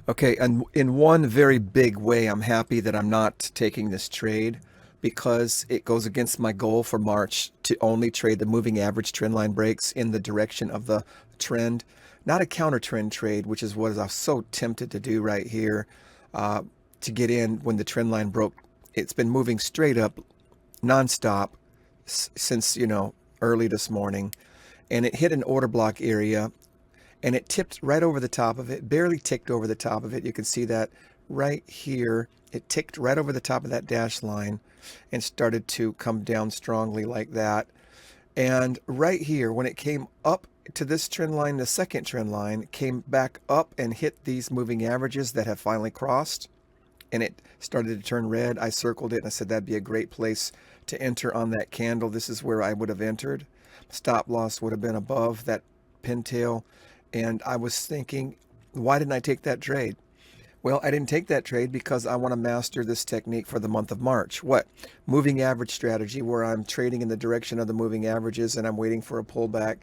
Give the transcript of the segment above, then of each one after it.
Okay, and in one very big way, I'm happy that I'm not taking this trade because it goes against my goal for March to only trade the moving average trend line breaks in the direction of the trend, not a counter trend trade, which is what I was so tempted to do right here, uh, to get in when the trend line broke. It's been moving straight up nonstop since, early this morning, and it hit an order block area and it tipped right over the top of it, barely ticked over the top of it. You can see that right here. It ticked right over the top of that dash line and started to come down strongly like that. And right here, when it came up to this trend line, the second trend line came back up and hit these moving averages that have finally crossed, and it started to turn red. I circled it and I said that'd be a great place to enter on that candle. This is where I would have entered. Stop loss would have been above that pintail. And I was thinking, why didn't I take that trade? Well, I didn't take that trade because I want to master this technique for the month of March. What? Moving average strategy, where I'm trading in the direction of the moving averages and I'm waiting for a pullback.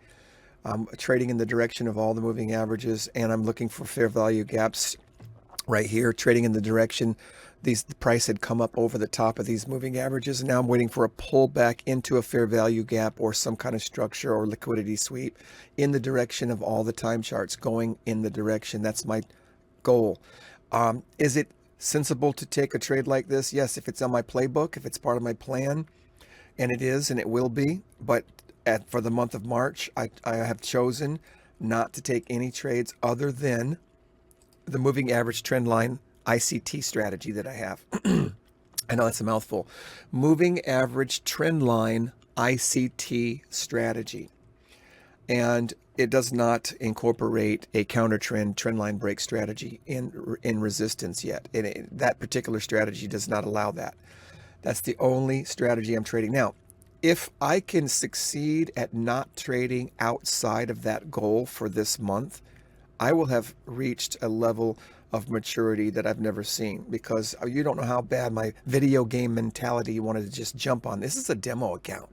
I'm trading in the direction of all the moving averages and I'm looking for fair value gaps right here, trading in the direction the price had come up over the top of these moving averages, and now I'm waiting for a pullback into a fair value gap or some kind of structure or liquidity sweep in the direction of all the time charts going in the direction. That's my goal. Is it sensible to take a trade like this? Yes, if it's on my playbook, if it's part of my plan, and it is, and it will be. But for the month of March, I have chosen not to take any trades other than the moving average trend line ICT strategy that I have. I know that's a mouthful. Moving average trend line ICT strategy. And it does not incorporate a counter trend line break strategy in resistance yet. And that particular strategy does not allow that. That's the only strategy I'm trading. Now, if I can succeed at not trading outside of that goal for this month, I will have reached a level of maturity that I've never seen, because you don't know how bad my video game mentality wanted to just jump on. This is a demo account.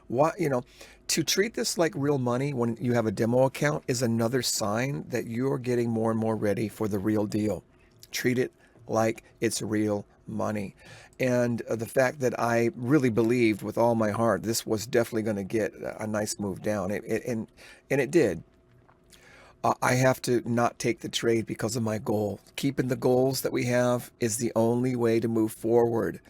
What, to treat this like real money when you have a demo account is another sign that you're getting more and more ready for the real deal. Treat it like it's real money. And the fact that I really believed with all my heart this was definitely going to get a nice move down, and it did. I have to not take the trade because of my goal. Keeping the goals that we have is the only way to move forward.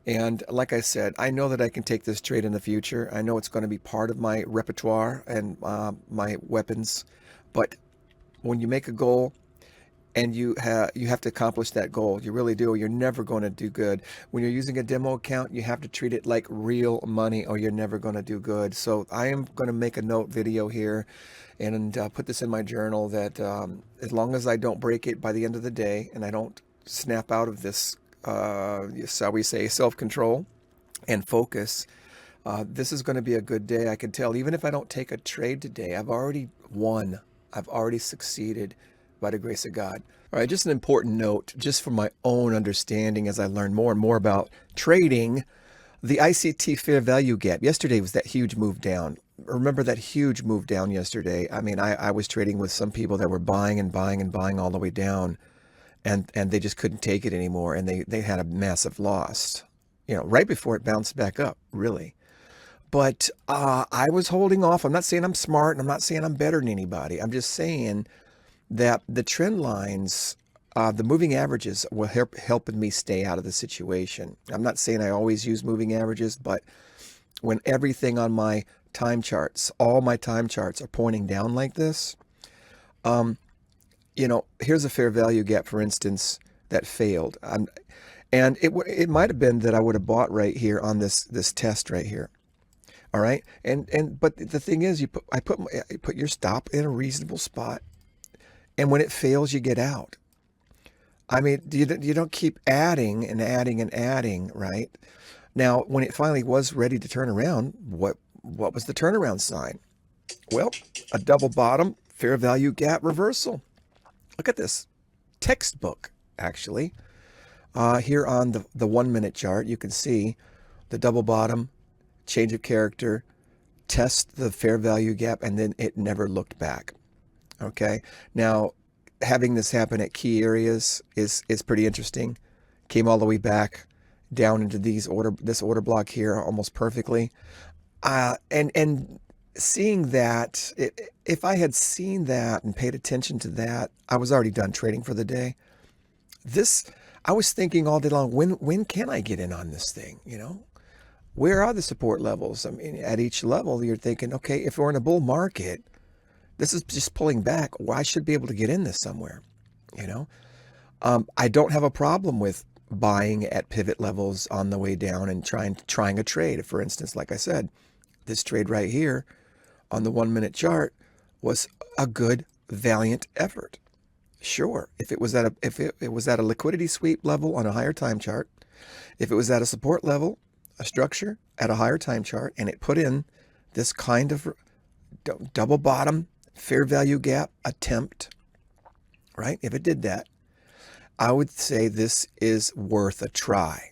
And like I said, I know that I can take this trade in the future. I know it's going to be part of my repertoire and my weapons. But when you make a goal and you have to accomplish that goal, you really do, or you're never going to do good. When you're using a demo account, you have to treat it like real money or you're never going to do good. So I am going to make a note video here and put this in my journal that as long as I don't break it by the end of the day and I don't snap out of this, shall we say, self-control and focus, this is going to be a good day. I can tell, even if I don't take a trade today, I've already won. I've already succeeded by the grace of God. All right, just an important note, just for my own understanding as I learn more and more about trading, the ICT fair value gap. Yesterday was that huge move down. Remember that huge move down yesterday? I mean, I was trading with some people that were buying and buying and buying all the way down, and they just couldn't take it anymore, and they had a massive loss, right before it bounced back up, really. But I was holding off. I'm not saying I'm smart, and I'm not saying I'm better than anybody. I'm just saying that the trend lines, the moving averages will helping me stay out of the situation. I'm not saying I always use moving averages, but when everything on my time charts, all my time charts are pointing down like this, here's a fair value gap, for instance, that failed. And it might have been that I would have bought right here on this test right here. All right. But the thing is, you put your stop in a reasonable spot. And when it fails, you get out. I mean, you don't keep adding and adding and adding, right? Now, when it finally was ready to turn around, what was the turnaround sign? Well, a double bottom, fair value gap reversal. Look at this. Textbook, actually. Here on the 1 minute chart, you can see the double bottom, change of character, test the fair value gap, and then it never looked back. Okay, now having this happen at key areas is pretty interesting. Came all the way back down into this order block here almost perfectly. And seeing that, if I had seen that and paid attention to that, I was already done trading for the day. This, I was thinking all day long, when can I get in on this thing? Where are the support levels? I mean, at each level, you're thinking, okay, if we're in a bull market, this is just pulling back. Well, I should be able to get in this somewhere. You know, I don't have a problem with buying at pivot levels on the way down and trying a trade. For instance, like I said, this trade right here on the 1 minute chart was a good, valiant effort. Sure, if it was at a liquidity sweep level on a higher time chart, if it was at a support level, a structure at a higher time chart, and it put in this kind of double bottom fair value gap attempt, right? If it did that, I would say this is worth a try.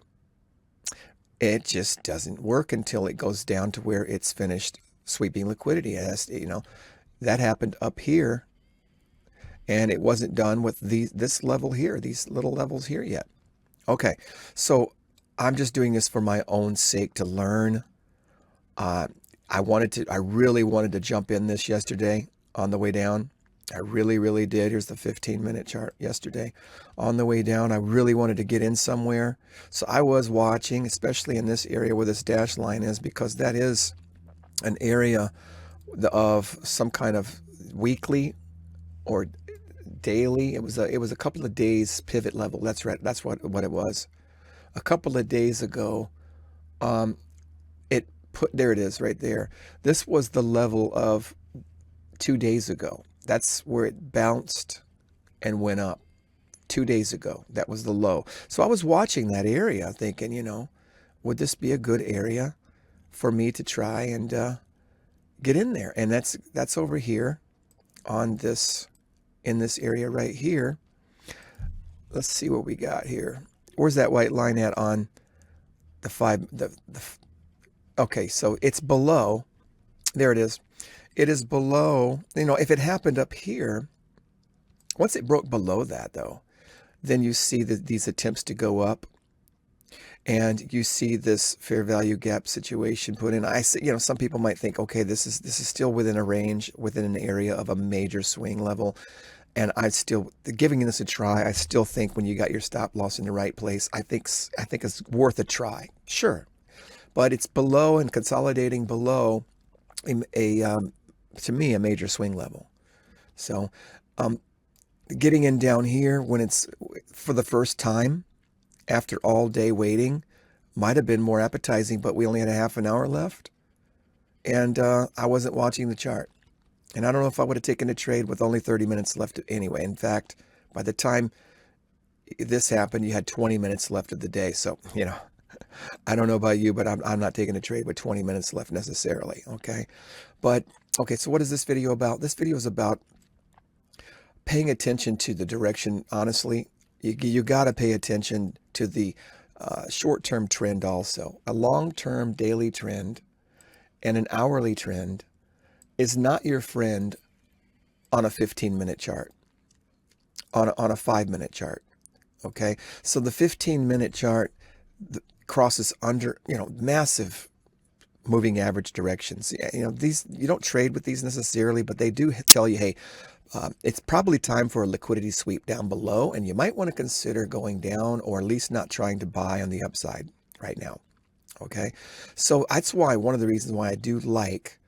It just doesn't work until it goes down to where it's finished sweeping liquidity. As that happened up here, and it wasn't done with this level here, these little levels here yet. Okay, so I'm just doing this for my own sake to learn. I really wanted to jump in this yesterday on the way down. I really, really did. Here's the 15-minute chart yesterday. On the way down, I really wanted to get in somewhere. So I was watching, especially in this area where this dash line is, because that is an area of some kind of weekly or daily. It was a couple of days pivot level. That's right. That's what it was. A couple of days ago, there it is right there. This was the level of 2 days ago. That's where it bounced and went up 2 days ago. That was the low. So I was watching that area thinking, would this be a good area for me to try and get in there? And that's over here in this area right here. Let's see what we got here. Where's that white line at on the five? Okay, so it's below. There it is. It is below, if it happened up here, once it broke below that though, then you see these attempts to go up, and you see this fair value gap situation put in. I see, some people might think, okay, this is still within a range, within an area of a major swing level. And giving this a try, I still think when you got your stop loss in the right place, I think it's worth a try. Sure. But it's below and consolidating below to me, a major swing level. So getting in down here when it's for the first time after all day waiting might have been more appetizing, but we only had a half an hour left, and I wasn't watching the chart. And I don't know if I would have taken a trade with only 30 minutes left anyway. In fact, by the time this happened, you had 20 minutes left of the day. So, I don't know about you, but I'm not taking a trade with 20 minutes left necessarily, okay? But, okay, so what is this video about? This video is about paying attention to the direction. Honestly, you got to pay attention to the short-term trend also. A long-term daily trend and an hourly trend is not your friend on a 15-minute chart, on a 5-minute chart, okay? So the 15-minute chart crosses under, massive moving average directions. These, you don't trade with these necessarily, but they do tell you, hey, it's probably time for a liquidity sweep down below, and you might want to consider going down, or at least not trying to buy on the upside right now, okay? So that's why, one of the reasons why I do like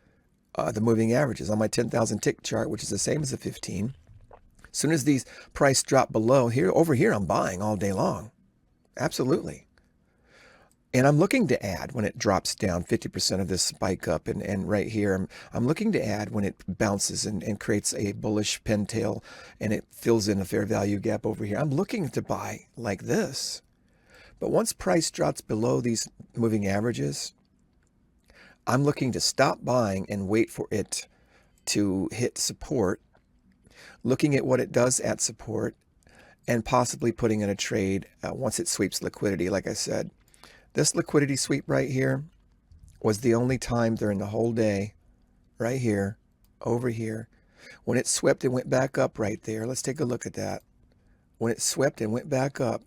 the moving averages on my 10,000 tick chart, which is the same as the 15. As soon as these price drop below here, over here, I'm buying all day long. Absolutely. And I'm looking to add when it drops down 50% of this spike up, and right here, I'm looking to add when it bounces and creates a bullish pintail and it fills in a fair value gap over here. I'm looking to buy like this. But once price drops below these moving averages, I'm looking to stop buying and wait for it to hit support, looking at what it does at support, and possibly putting in a trade once it sweeps liquidity. Like I said, this liquidity sweep right here was the only time during the whole day, right here, over here, When it swept and went back up right there, let's take a look at that. When it swept and went back up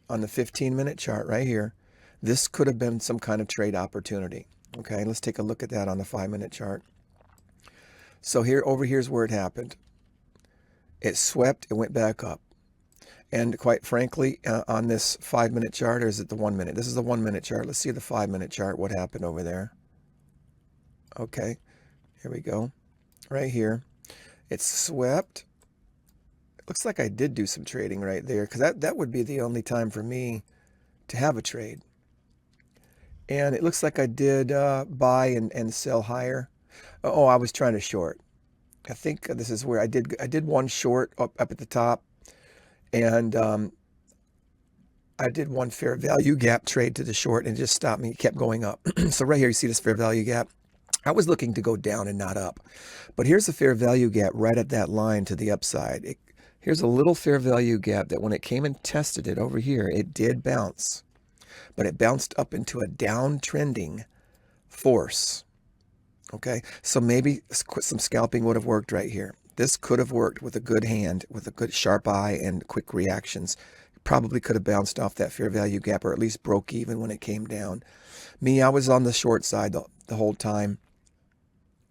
on the 15-minute chart right here, this could have been some kind of trade opportunity. Okay, let's take a look at that on the 5-minute chart. So here's where it happened. It swept and went back up. And quite frankly, on this 5-minute chart, or is it the 1 minute? This is the 1-minute chart. Let's see the 5-minute chart, what happened over there. Okay, here we go. Right here. It swept. It looks like I did do some trading right there, because that would be the only time for me to have a trade. And it looks like I did buy and sell higher. Oh, I was trying to short. I think this is where I did one short up at the top, and I did one fair value gap trade to the short, and it just stopped me. It kept going up. So right here, you see this fair value gap. I was looking to go down and not up, but here's the fair value gap right at that line to the upside. Here's a little fair value gap that when it came and tested it over here, it did bounce, but it bounced up into a downtrending force. Okay, so maybe some scalping would have worked right here. This could have worked with a good hand, with a good sharp eye and quick reactions. Probably could have bounced off that fair value gap, or at least broke even when it came down. Me, I was on the short side the whole time.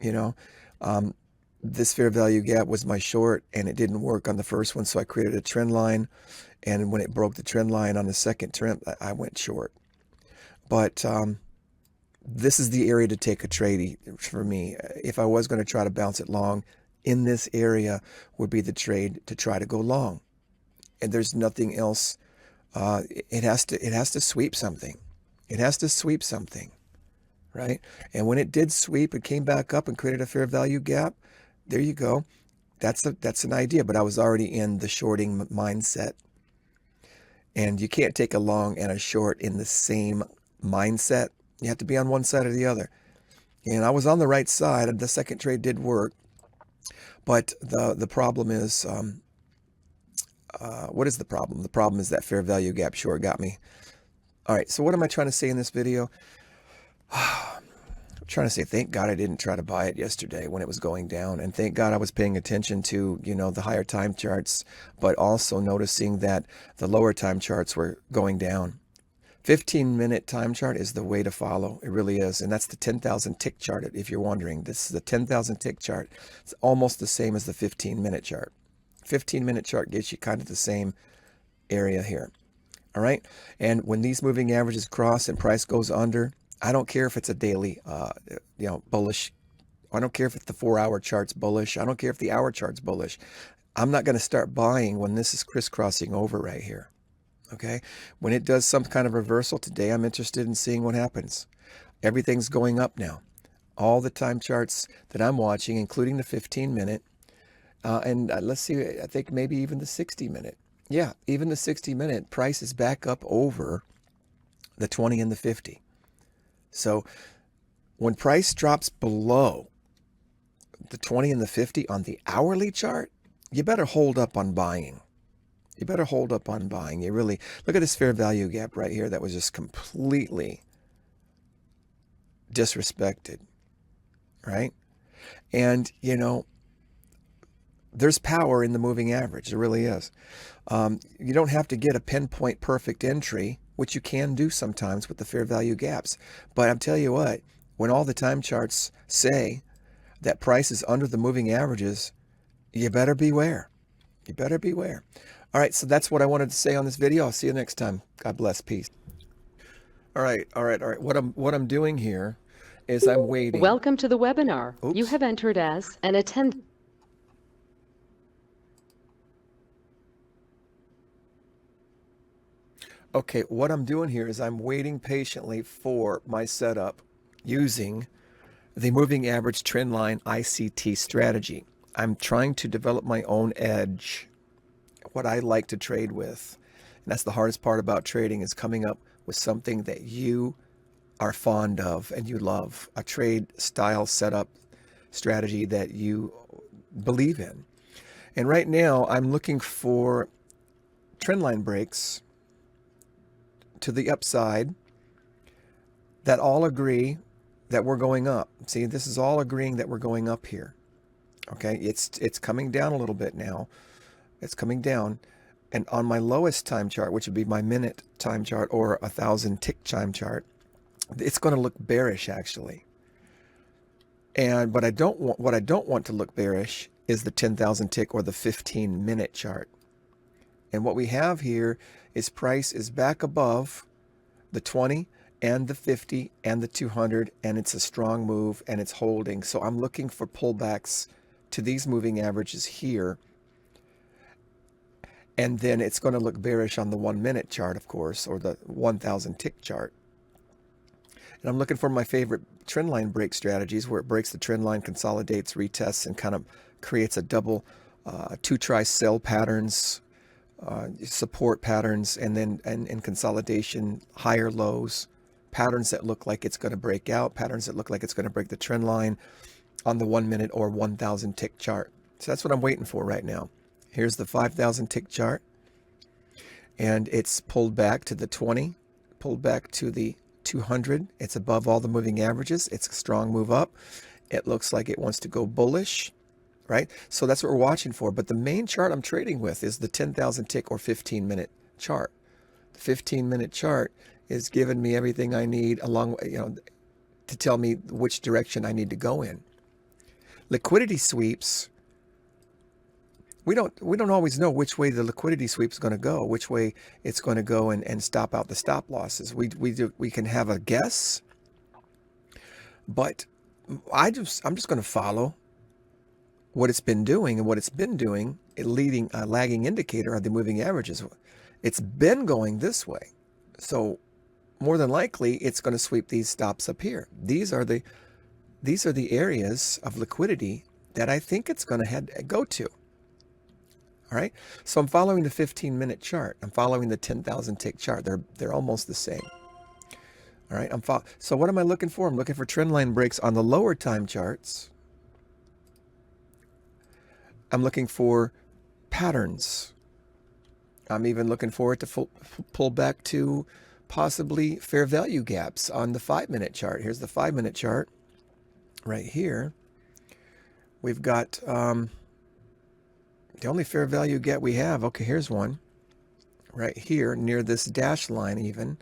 You know, this fair value gap was my short, and it didn't work on the first one, so I created a trend line. And when it broke the trend line on the second trend, I went short. But this is the area to take a trade for me. If I was going to try to bounce it long, in this area would be the trade to try to go long. And there's nothing else. It has to sweep something. It has to sweep something, right? And when it did sweep, it came back up and created a fair value gap. There you go. That's an idea, but I was already in the shorting mindset. And you can't take a long and a short in the same mindset. You have to be on one side or the other. And I was on the right side, and the second trade did work. But the problem is, what is the problem? The problem is that fair value gap short got me. All right, so what am I trying to say in this video? I'm trying to say, thank God I didn't try to buy it yesterday when it was going down. And thank God I was paying attention to, the higher time charts, but also noticing that the lower time charts were going down. 15-minute time chart is the way to follow. It really is. And that's the 10,000 tick chart, if you're wondering. This is the 10,000 tick chart. It's almost the same as the 15-minute chart. 15-minute chart gives you kind of the same area here. All right. And when these moving averages cross and price goes under, I don't care if it's a daily, bullish. I don't care if the 4-hour chart's bullish. I don't care if the hour chart's bullish. I'm not going to start buying when this is crisscrossing over right here. Okay, when it does some kind of reversal today, I'm interested in seeing what happens. Everything's going up now. All the time charts that I'm watching, including the 15-minute, and let's see, I think maybe even the 60-minute. Yeah, even the 60-minute price is back up over the 20 and the 50. So when price drops below the 20 and the 50 on the hourly chart, you better hold up on buying. You better hold up on buying. You really, look at this fair value gap right here that was just completely disrespected, right? And, there's power in the moving average. There really is. You don't have to get a pinpoint perfect entry, which you can do sometimes with the fair value gaps. But I'm telling you what, when all the time charts say that price is under the moving averages, you better beware. You better beware. All right, so that's what I wanted to say on this video. I'll see you next time. God bless. Peace. All right. What I'm doing here is I'm waiting. Welcome to the webinar. Oops. You have entered as an attendee. Okay, what I'm doing here is I'm waiting patiently for my setup using the moving average trendline ICT strategy. I'm trying to develop my own edge, what I like to trade with. And that's the hardest part about trading, is coming up with something that you are fond of and you love, a trade style setup strategy that you believe in. And right now I'm looking for trendline breaks to the upside that all agree that we're going up. See, this is all agreeing that we're going up here. Okay, it's coming down a little bit now. It's coming down. And on my lowest time chart, which would be my minute time chart or 1,000 tick time chart, it's going to look bearish actually. And what I don't want to look bearish is the 10,000 tick or the 15-minute chart. And what we have here is price is back above the 20 and the 50 and the 200, and it's a strong move and it's holding. So I'm looking for pullbacks to these moving averages here. And then it's going to look bearish on the 1-minute chart, of course, or the 1,000 tick chart. And I'm looking for my favorite trend line break strategies where it breaks the trend line, consolidates, retests, and kind of creates a double two-try sell patterns, support patterns, and then and consolidation, higher lows, patterns that look like it's going to break out, patterns that look like it's going to break the trend line on the 1-minute or 1,000 tick chart. So that's what I'm waiting for right now. Here's the 5,000 tick chart, and it's pulled back to the 20, pulled back to the 200. It's above all the moving averages. It's a strong move up. It looks like it wants to go bullish, right? So that's what we're watching for. But the main chart I'm trading with is the 10,000 tick or 15-minute chart. The 15-minute chart is giving me everything I need along, to tell me which direction I need to go in. Liquidity sweeps, we don't always know which way the liquidity sweep is going to go, which way it's going to go and stop out the stop losses. We can have a guess, but I'm just going to follow what it's been doing, and what it's been doing, a lagging indicator of the moving averages. It's been going this way, so more than likely it's going to sweep these stops up here. These are the areas of liquidity that I think it's going to go to. All right, so I'm following the 15-minute chart. I'm following the 10,000 tick chart. They're almost the same. All right, so what am I looking for? I'm looking for trend line breaks on the lower time charts. I'm looking for patterns. I'm even looking for it to pull back to possibly fair value gaps on the 5-minute chart. Here's the 5-minute chart right here. We've got the only fair value gap we have, okay, here's one right here near this dash line, even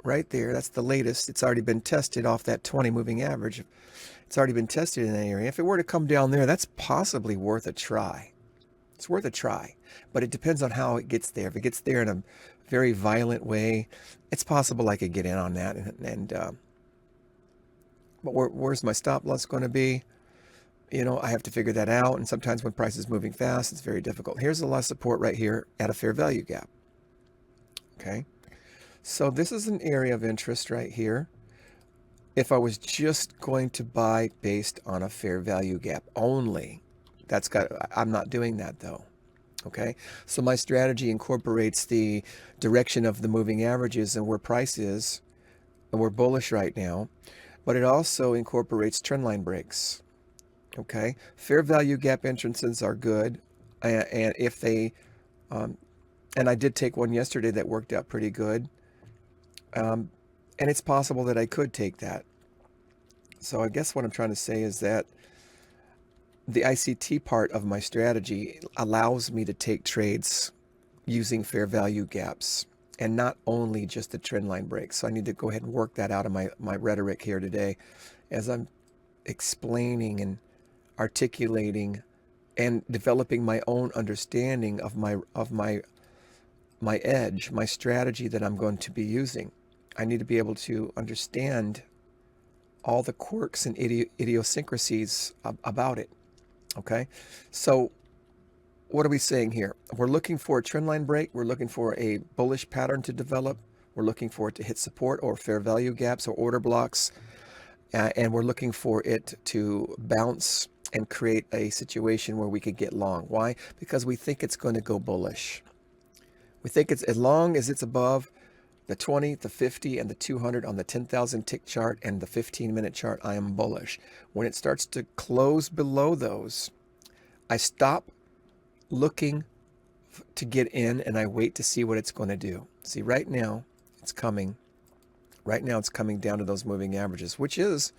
right there. That's the latest. It's already been tested off that 20 moving average. It's already been tested in that area. If it were to come down there, that's possibly worth a try. It's worth a try, but it depends on how it gets there. If it gets there in a very violent way, it's possible I could get in on that. But where's my stop loss going to be? I have to figure that out. And sometimes when price is moving fast, it's very difficult. Here's a lot of support right here at a fair value gap. Okay. So this is an area of interest right here. If I was just going to buy based on a fair value gap only, I'm not doing that though. Okay. So my strategy incorporates the direction of the moving averages and where price is, and we're bullish right now, but it also incorporates trend line breaks. Okay, fair value gap entrances are good, and if they, and I did take one yesterday that worked out pretty good, and it's possible that I could take that. So I guess what I'm trying to say is that the ICT part of my strategy allows me to take trades using fair value gaps and not only just the trend line breaks. So I need to go ahead and work that out of my rhetoric here today as I'm explaining and articulating and developing my own understanding of my edge, my strategy that I'm going to be using. I need to be able to understand all the quirks and idiosyncrasies about it. Okay, so what are we saying here? We're looking for a trend line break. We're looking for a bullish pattern to develop. We're looking for it to hit support or fair value gaps or order blocks, and we're looking for it to bounce and create a situation where we could get long. Why? Because we think it's going to go bullish. We think it's, as long as it's above the 20, the 50, and the 200 on the 10,000 tick chart and the 15-minute chart, I am bullish. When it starts to close below those, I stop looking to get in and I wait to see what it's going to do. See, right now it's coming. Right now it's coming down to those moving averages, which is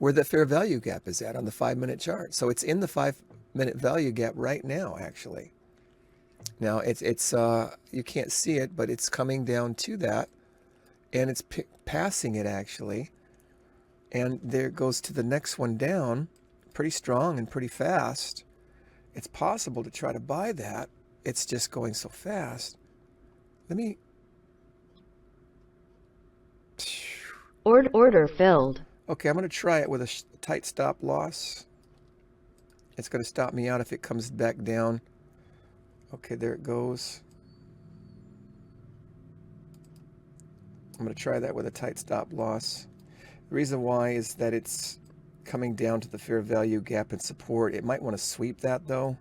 where the fair value gap is at on the 5-minute chart. So it's in the 5-minute value gap right now, actually. Now it's you can't see it, but it's coming down to that, and it's passing it actually. And there it goes to the next one down, pretty strong and pretty fast. It's possible to try to buy that. It's just going so fast. Let me... Order filled. Okay, I'm going to try it with a tight stop loss. It's going to stop me out if it comes back down. Okay, there it goes. I'm going to try that with a tight stop loss. The reason why is that it's coming down to the fair value gap and support. It might want to sweep that though.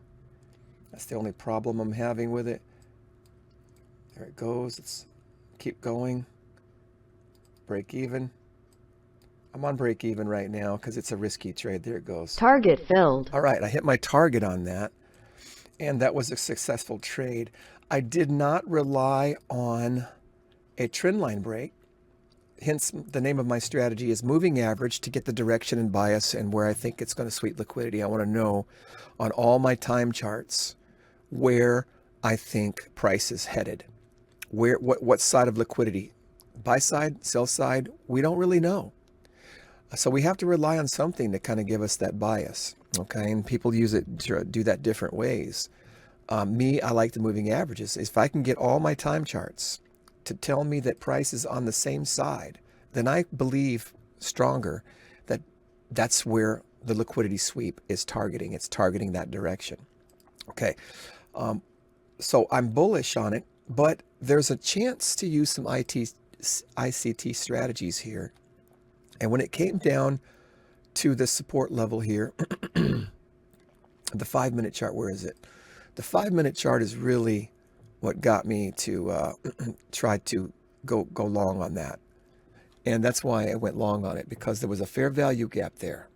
That's the only problem I'm having with it. There it goes. Let's keep going. Break even. I'm on break even right now because it's a risky trade. There it goes. Target filled. All right, I hit my target on that, and that was a successful trade. I did not rely on a trend line break. Hence, the name of my strategy is moving average to get the direction and bias and where I think it's going to sweep liquidity. I want to know on all my time charts where I think price is headed. What side of liquidity? Buy side, sell side? We don't really know. So we have to rely on something to kind of give us that bias, okay? And people use it to do that different ways. I like the moving averages. If I can get all my time charts to tell me that price is on the same side, then I believe stronger that that's where the liquidity sweep is targeting. It's targeting that direction. Okay, so I'm bullish on it, but there's a chance to use some ICT strategies here. And when it came down to the support level here, the 5-minute chart, where is it? The 5-minute chart is really what got me to try to go long on that. And that's why I went long on it, because there was a fair value gap there.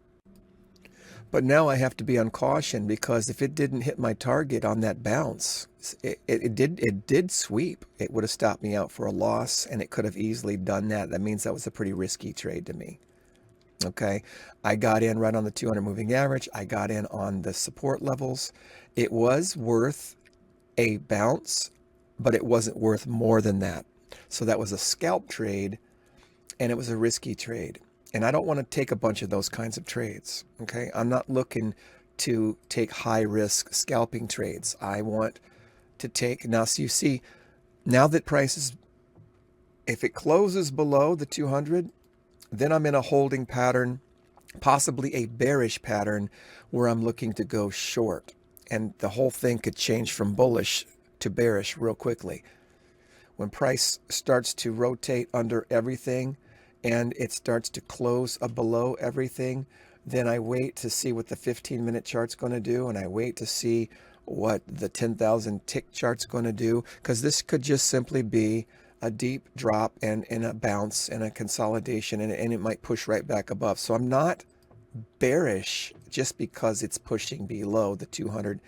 But now I have to be on caution, because if it didn't hit my target on that bounce, it did sweep. It would have stopped me out for a loss, and it could have easily done that. That means that was a pretty risky trade to me. Okay, I got in right on the 200 moving average. I got in on the support levels. It was worth a bounce, but it wasn't worth more than that. So that was a scalp trade, and it was a risky trade. And I don't want to take a bunch of those kinds of trades. Okay, I'm not looking to take high risk scalping trades. I want to take, now so you see, now that price is, if it closes below the 200, then I'm in a holding pattern, possibly a bearish pattern, where I'm looking to go short. And the whole thing could change from bullish to bearish real quickly. When price starts to rotate under everything and it starts to close below everything, then I wait to see what the 15-minute chart's going to do, and I wait to see what the 10,000 tick chart's going to do, because this could just simply be a deep drop and a bounce and a consolidation, and it might push right back above. So I'm not bearish just because it's pushing below the 200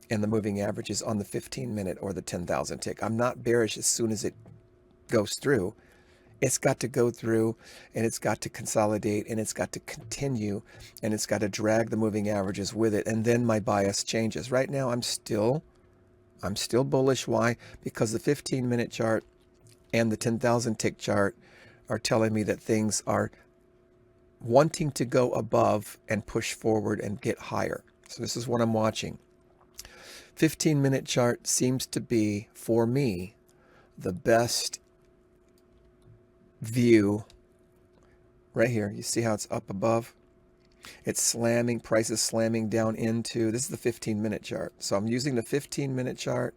and the moving averages on the 15-minute or the 10,000 tick. I'm not bearish as soon as it goes through. It's got to go through, and it's got to consolidate, and it's got to continue, and it's got to drag the moving averages with it, and then my bias changes. Right now I'm still bullish. Why? Because the 15-minute chart and the 10,000 tick chart are telling me that things are wanting to go above and push forward and get higher. So this is what I'm watching. 15-minute chart seems to be, for me, the best view. Right here, you see how it's up above? It's slamming, price is slamming down into, this is the 15-minute chart. So I'm using the 15-minute chart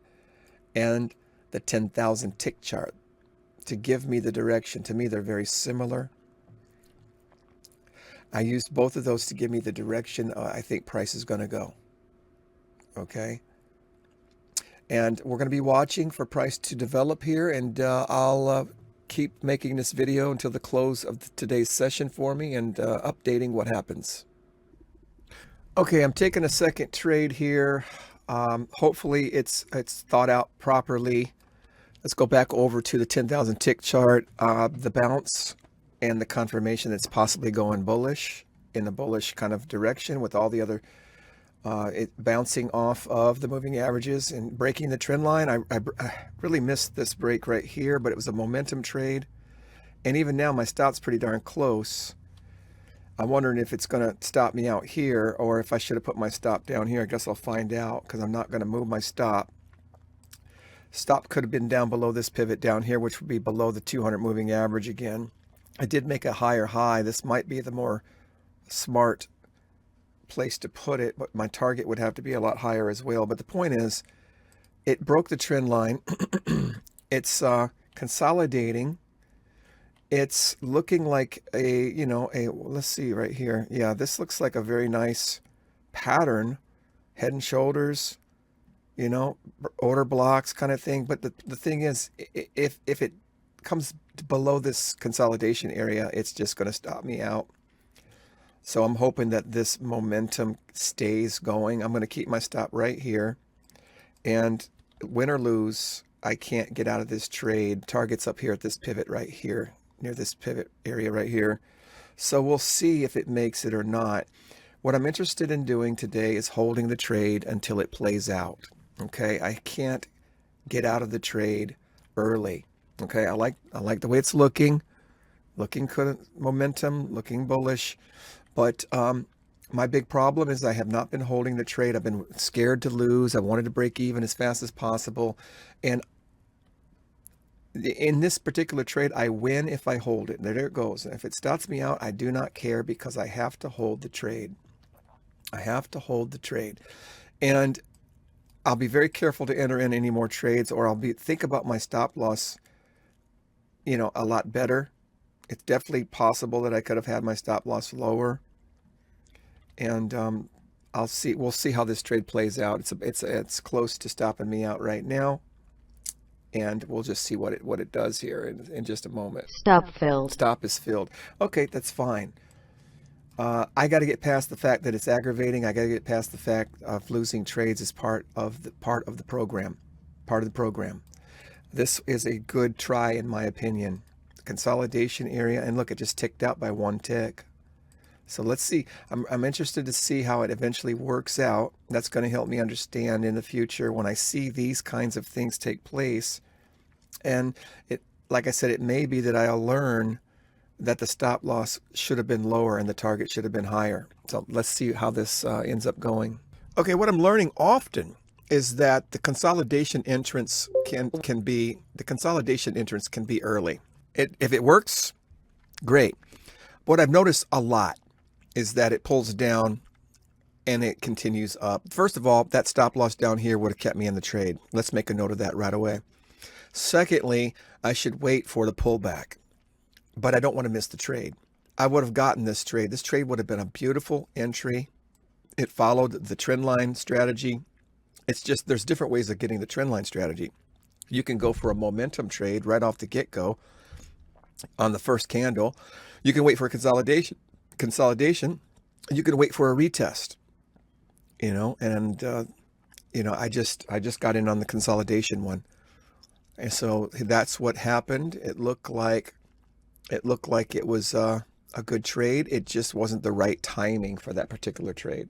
and the 10,000 tick chart to give me the direction. To me, they're very similar. I used both of those to give me the direction I think price is going to go. Okay. And we're going to be watching for price to develop here, and I'll keep making this video until the close of today's session for me, and updating what happens. Okay, I'm taking a second trade here. Hopefully it's thought out properly. Let's go back over to the 10,000 tick chart. The bounce and the confirmation that's possibly going bullish in a bullish kind of direction with all the other it bouncing off of the moving averages and breaking the trend line. I really missed this break right here, but it was a momentum trade. And even now my stop's pretty darn close. I'm wondering if it's going to stop me out here or if I should have put my stop down here. I guess I'll find out because I'm not going to move my stop. Stop could have been down below this pivot down here, which would be below the 200 moving average again. I did make a higher high. This might be the more smart place to put it, but my target would have to be a lot higher as well. But the point is, it broke the trend line. It's consolidating. It's looking like let's see right here. Yeah, this looks like a very nice pattern, head and shoulders, order blocks kind of thing. But the thing is, if it comes below this consolidation area, it's just going to stop me out. So I'm hoping that this momentum stays going. I'm going to keep my stop right here. And win or lose, I can't get out of this trade. Target's up here at this pivot right here, near this pivot area right here. So we'll see if it makes it or not. What I'm interested in doing today is holding the trade until it plays out. Okay, I can't get out of the trade early. Okay, I like the way it's looking good momentum, looking bullish. But my big problem is I have not been holding the trade. I've been scared to lose. I wanted to break even as fast as possible. And in this particular trade, I win if I hold it. There it goes. If it stops me out, I do not care because I have to hold the trade. I have to hold the trade. And I'll be very careful to enter in any more trades, or I'll think about my stop loss, a lot better. It's definitely possible that I could have had my stop loss lower. And we'll see how this trade plays out. It's close to stopping me out right now. And we'll just see what it does here in just a moment. Stop filled. Stop is filled. Okay, that's fine. I got to get past the fact that it's aggravating. I got to get past the fact of losing trades as part of the program. This is a good try, in my opinion. Consolidation area, and look, it just ticked out by one tick. So let's see. I'm interested to see how it eventually works out. That's going to help me understand in the future when I see these kinds of things take place. And like I said, it may be that I'll learn that the stop loss should have been lower and the target should have been higher. So let's see how this ends up going. Okay, what I'm learning often is that the consolidation entrance can be early. If it works, great. What I've noticed a lot is that it pulls down and it continues up. First of all, that stop loss down here would have kept me in the trade. Let's make a note of that right away. Secondly, I should wait for the pullback, but I don't want to miss the trade. I would have gotten this trade. This trade would have been a beautiful entry. It followed the trendline strategy. It's just, there's different ways of getting the trendline strategy. You can go for a momentum trade right off the get-go on the first candle. You can wait for a consolidation. You can wait for a retest, I just got in on the consolidation one. And so that's what happened. It looked like it was a good trade. It just wasn't the right timing for that particular trade.